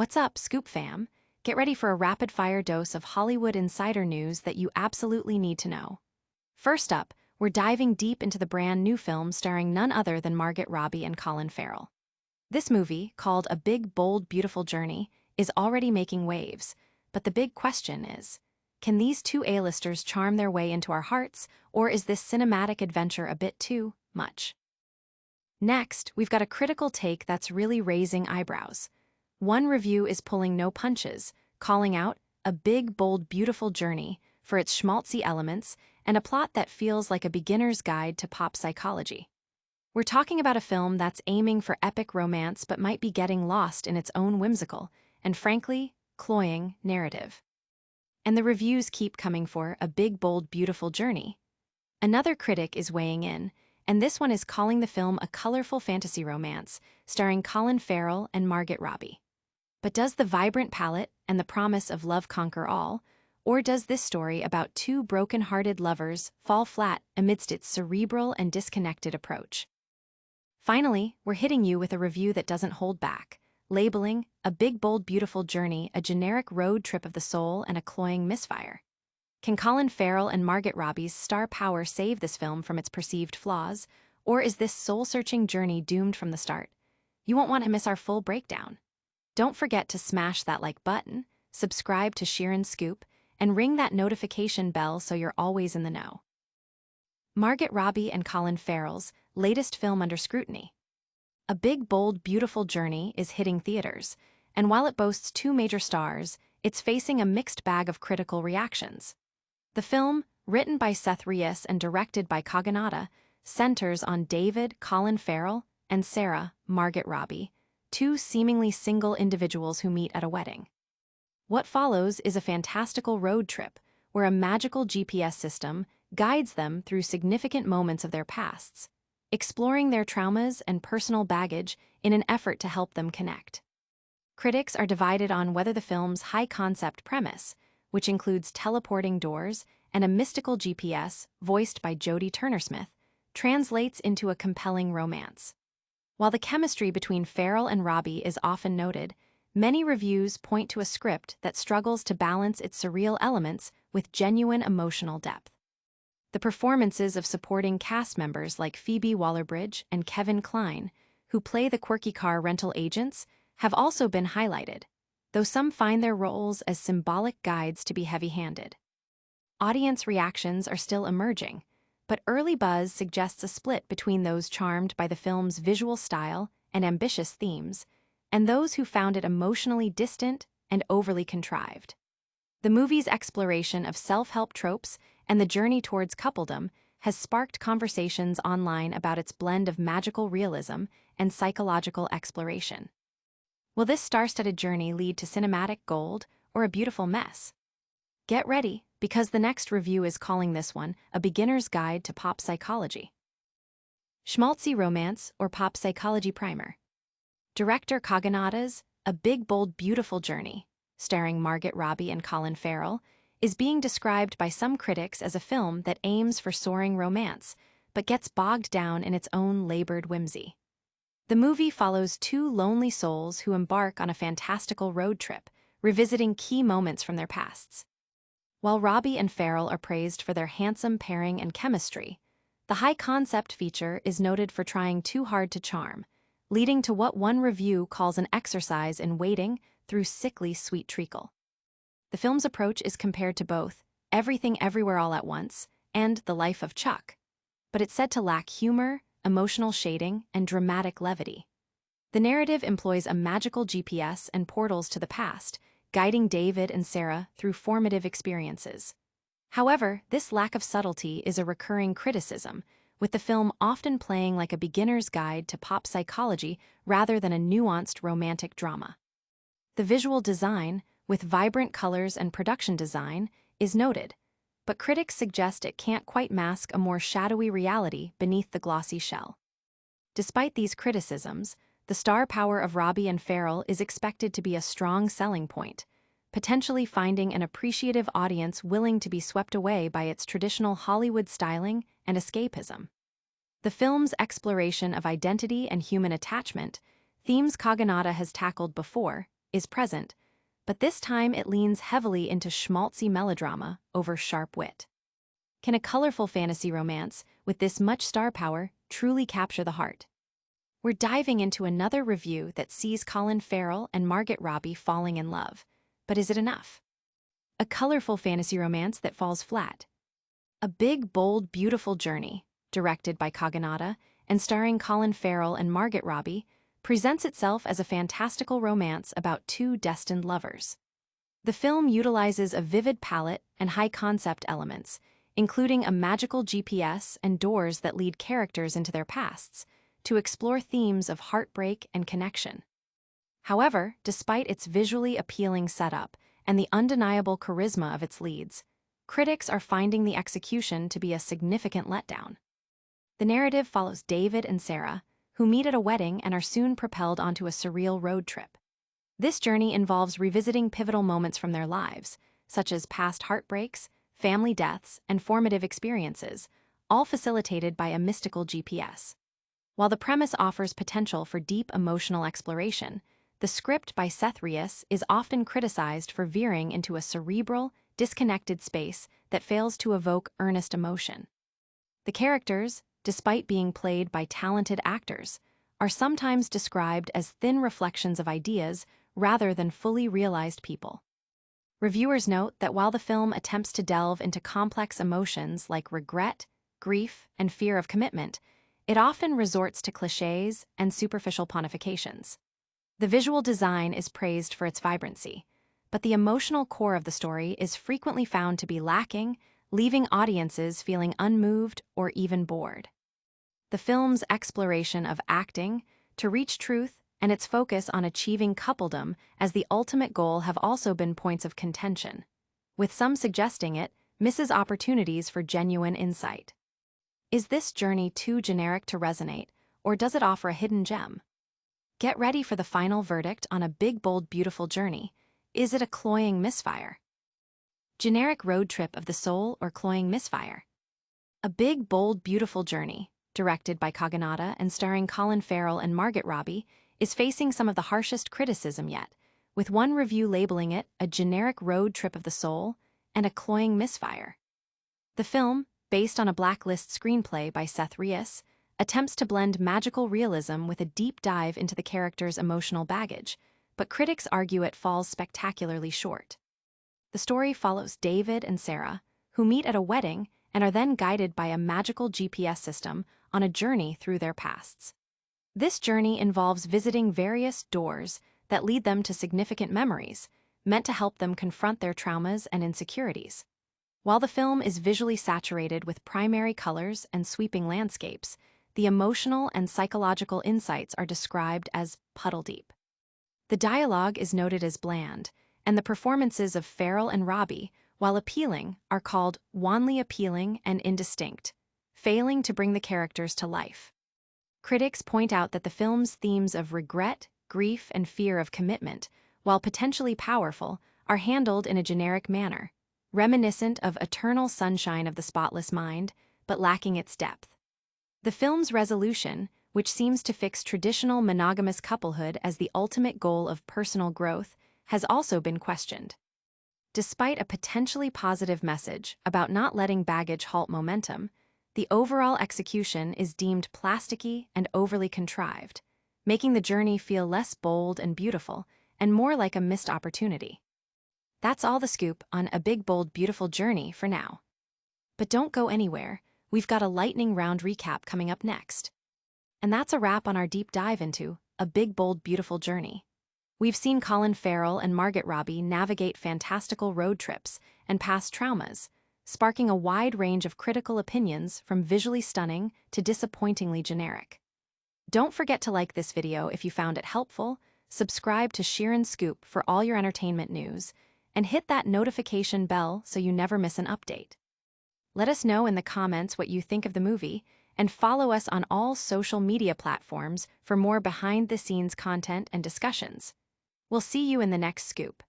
What's up, Scoop fam? Get ready for a rapid-fire dose of Hollywood insider news that you absolutely need to know. First up, we're diving deep into the brand new film starring none other than Margot Robbie and Colin Farrell. This movie, called A Big, Bold, Beautiful Journey, is already making waves, but the big question is, can these two A-listers charm their way into our hearts, or is this cinematic adventure a bit too much? Next, we've got a critical take that's really raising eyebrows. One review is pulling no punches, calling out A Big, Bold, Beautiful Journey for its schmaltzy elements and a plot that feels like a beginner's guide to pop psychology. We're talking about a film that's aiming for epic romance but might be getting lost in its own whimsical and, frankly, cloying narrative. And the reviews keep coming for A Big, Bold, Beautiful Journey. Another critic is weighing in, and this one is calling the film a colorful fantasy romance starring Colin Farrell and Margot Robbie. But does the vibrant palette and the promise of love conquer all, or does this story about two broken-hearted lovers fall flat amidst its cerebral and disconnected approach? Finally, we're hitting you with a review that doesn't hold back, labeling A Big, Bold, Beautiful Journey a generic road trip of the soul and a cloying misfire. Can Colin Farrell and Margot Robbie's star power save this film from its perceived flaws, or is this soul-searching journey doomed from the start? You won't want to miss our full breakdown. Don't forget to smash that like button, subscribe to Sheeran Scoop, and ring that notification bell so you're always in the know. Margot Robbie and Colin Farrell's latest film under scrutiny. A Big, Bold, Beautiful Journey is hitting theaters, and while it boasts two major stars, it's facing a mixed bag of critical reactions. The film, written by Seth Reyes and directed by Kogonada, centers on David, Colin Farrell, and Sarah, Margot Robbie, two seemingly single individuals who meet at a wedding. What follows is a fantastical road trip where a magical GPS system guides them through significant moments of their pasts, exploring their traumas and personal baggage in an effort to help them connect. Critics are divided on whether the film's high-concept premise, which includes teleporting doors and a mystical GPS voiced by Jodie Turner-Smith, translates into a compelling romance. While the chemistry between Farrell and Robbie is often noted, many reviews point to a script that struggles to balance its surreal elements with genuine emotional depth. The performances of supporting cast members like Phoebe Waller-Bridge and Kevin Kline, who play the quirky car rental agents, have also been highlighted, though some find their roles as symbolic guides to be heavy-handed. Audience reactions are still emerging, but early buzz suggests a split between those charmed by the film's visual style and ambitious themes, and those who found it emotionally distant and overly contrived. The movie's exploration of self-help tropes and the journey towards coupledom has sparked conversations online about its blend of magical realism and psychological exploration. Will this star-studded journey lead to cinematic gold or a beautiful mess? Get ready, because the next review is calling this one a beginner's guide to pop psychology. Schmaltzy romance or pop psychology primer. Director Kogonada's A Big, Bold, Beautiful Journey, starring Margot Robbie and Colin Farrell, is being described by some critics as a film that aims for soaring romance, but gets bogged down in its own labored whimsy. The movie follows two lonely souls who embark on a fantastical road trip, revisiting key moments from their pasts. While Robbie and Farrell are praised for their handsome pairing and chemistry, the high-concept feature is noted for trying too hard to charm, leading to what one review calls an exercise in wading through sickly sweet treacle. The film's approach is compared to both Everything Everywhere All at Once and The Life of Chuck, but it's said to lack humor, emotional shading, and dramatic levity. The narrative employs a magical GPS and portals to the past, guiding David and Sarah through formative experiences. However, this lack of subtlety is a recurring criticism, with the film often playing like a beginner's guide to pop psychology rather than a nuanced romantic drama. The visual design, with vibrant colors and production design, is noted, but critics suggest it can't quite mask a more shadowy reality beneath the glossy shell. Despite these criticisms, the star power of Robbie and Farrell is expected to be a strong selling point, potentially finding an appreciative audience willing to be swept away by its traditional Hollywood styling and escapism. The film's exploration of identity and human attachment, themes Kogonada has tackled before, is present, but this time it leans heavily into schmaltzy melodrama over sharp wit. Can a colorful fantasy romance, with this much star power, truly capture the heart? We're diving into another review that sees Colin Farrell and Margot Robbie falling in love. But is it enough? A colorful fantasy romance that falls flat. A big, bold, beautiful journey, directed by Kogonada and starring Colin Farrell and Margot Robbie, presents itself as a fantastical romance about two destined lovers. The film utilizes a vivid palette and high-concept elements, including a magical GPS and doors that lead characters into their pasts, to explore themes of heartbreak and connection. However, despite its visually appealing setup and the undeniable charisma of its leads, critics are finding the execution to be a significant letdown. The narrative follows David and Sarah, who meet at a wedding and are soon propelled onto a surreal road trip. This journey involves revisiting pivotal moments from their lives, such as past heartbreaks, family deaths, and formative experiences, all facilitated by a mystical GPS. While the premise offers potential for deep emotional exploration, the script by Seth Reyes is often criticized for veering into a cerebral, disconnected space that fails to evoke earnest emotion. The characters, despite being played by talented actors, are sometimes described as thin reflections of ideas rather than fully realized people. Reviewers note that while the film attempts to delve into complex emotions like regret, grief, and fear of commitment, it often resorts to clichés and superficial pontifications. The visual design is praised for its vibrancy, but the emotional core of the story is frequently found to be lacking, leaving audiences feeling unmoved or even bored. The film's exploration of acting to reach truth and its focus on achieving coupledom as the ultimate goal have also been points of contention, with some suggesting it misses opportunities for genuine insight. Is this journey too generic to resonate, or does it offer a hidden gem? Get ready for the final verdict on A Big Bold Beautiful Journey. Is it a cloying misfire? Generic road trip of the soul or cloying misfire? A Big Bold Beautiful Journey, directed by Kogonada and starring Colin Farrell and Margot Robbie, is facing some of the harshest criticism yet, with one review labeling it a generic road trip of the soul and a cloying misfire. The film, based on a Blacklist screenplay by Seth Reyes, attempts to blend magical realism with a deep dive into the character's emotional baggage, but critics argue it falls spectacularly short. The story follows David and Sarah, who meet at a wedding and are then guided by a magical GPS system on a journey through their pasts. This journey involves visiting various doors that lead them to significant memories, meant to help them confront their traumas and insecurities. While the film is visually saturated with primary colors and sweeping landscapes, the emotional and psychological insights are described as puddle-deep. The dialogue is noted as bland, and the performances of Farrell and Robbie, while appealing, are called wanly appealing and indistinct, failing to bring the characters to life. Critics point out that the film's themes of regret, grief, and fear of commitment, while potentially powerful, are handled in a generic manner, reminiscent of Eternal Sunshine of the Spotless Mind, but lacking its depth. The film's resolution, which seems to fix traditional monogamous couplehood as the ultimate goal of personal growth, has also been questioned. Despite a potentially positive message about not letting baggage halt momentum, the overall execution is deemed plasticky and overly contrived, making the journey feel less bold and beautiful and more like a missed opportunity. That's all the scoop on A Big Bold Beautiful Journey for now. But don't go anywhere, we've got a lightning round recap coming up next. And that's a wrap on our deep dive into A Big Bold Beautiful Journey. We've seen Colin Farrell and Margot Robbie navigate fantastical road trips and past traumas, sparking a wide range of critical opinions from visually stunning to disappointingly generic. Don't forget to like this video if you found it helpful, subscribe to Sheeran Scoop for all your entertainment news, and hit that notification bell so you never miss an update. Let us know in the comments what you think of the movie, and follow us on all social media platforms for more behind-the-scenes content and discussions. We'll see you in the next scoop.